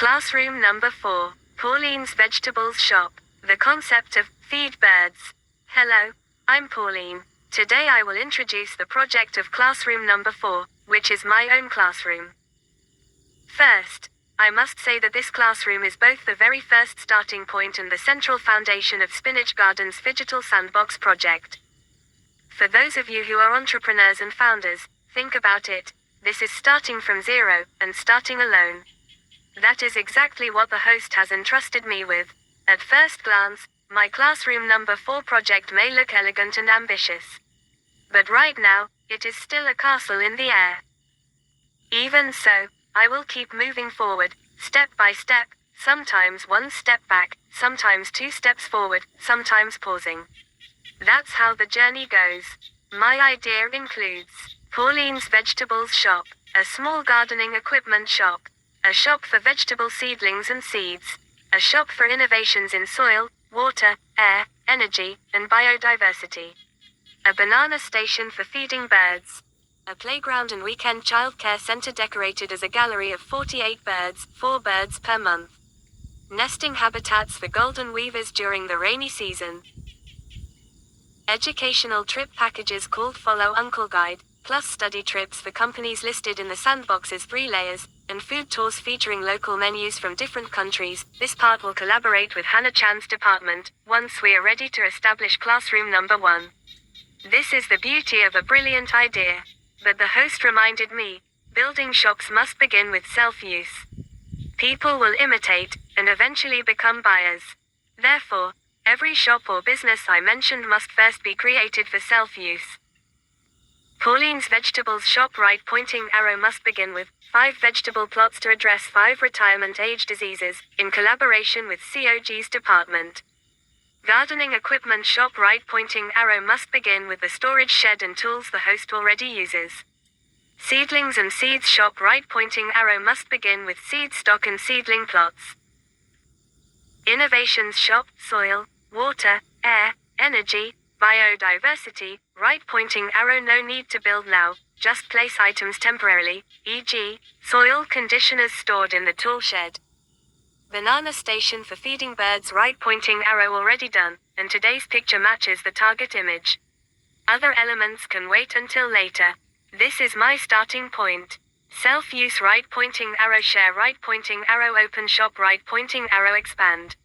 Classroom number 4. Pauline's Vegetables Shop. The concept of feed birds. Hello, I'm Pauline. Today I will introduce the project of classroom number 4, which is my own classroom. First, I must say that this classroom is both the very first starting point and the central foundation of Spinach Garden's Phygital Sandbox project. For those of you who are entrepreneurs and founders, think about it. This is starting from zero, and starting alone. That is exactly what the host has entrusted me with. At first glance, my classroom number 4 project may look elegant and ambitious. But right now, it is still a castle in the air. Even so, I will keep moving forward, step by step, sometimes one step back, sometimes 2 steps forward, sometimes pausing. That's how the journey goes. My idea includes Pauline's Vegetables Shop, a small gardening equipment shop, a shop for vegetable seedlings and seeds, a shop for innovations in soil, water, air, energy, and biodiversity, a banana station for feeding birds, a playground and weekend childcare center decorated as a gallery of 48 birds, 4 birds per month, nesting habitats for golden weavers during the rainy season, educational trip packages called Follow Uncle Guide, plus study trips for companies listed in the Sandbox's 3 layers, and food tours featuring local menus from different countries. This part will collaborate with Hannah Chan's department, once we are ready to establish classroom number 1. This is the beauty of a brilliant idea. But the host reminded me, building shops must begin with self-use. People will imitate, and eventually become buyers. Therefore, every shop or business I mentioned must first be created for self-use. Pauline's Vegetables Shop right pointing arrow must begin with 5 vegetable plots to address 5 retirement age diseases, in collaboration with COG's department. Gardening equipment shop right pointing arrow must begin with the storage shed and tools the host already uses. Seedlings and seeds shop right pointing arrow must begin with seed stock and seedling plots. Innovations shop, soil, water, air, energy, biodiversity, right pointing arrow no need to build now, just place items temporarily, e.g., soil conditioners stored in the tool shed. Banana station for feeding birds right pointing arrow already done, and today's picture matches the target image. Other elements can wait until later. This is my starting point. Self-use right pointing arrow share right pointing arrow open shop right pointing arrow expand.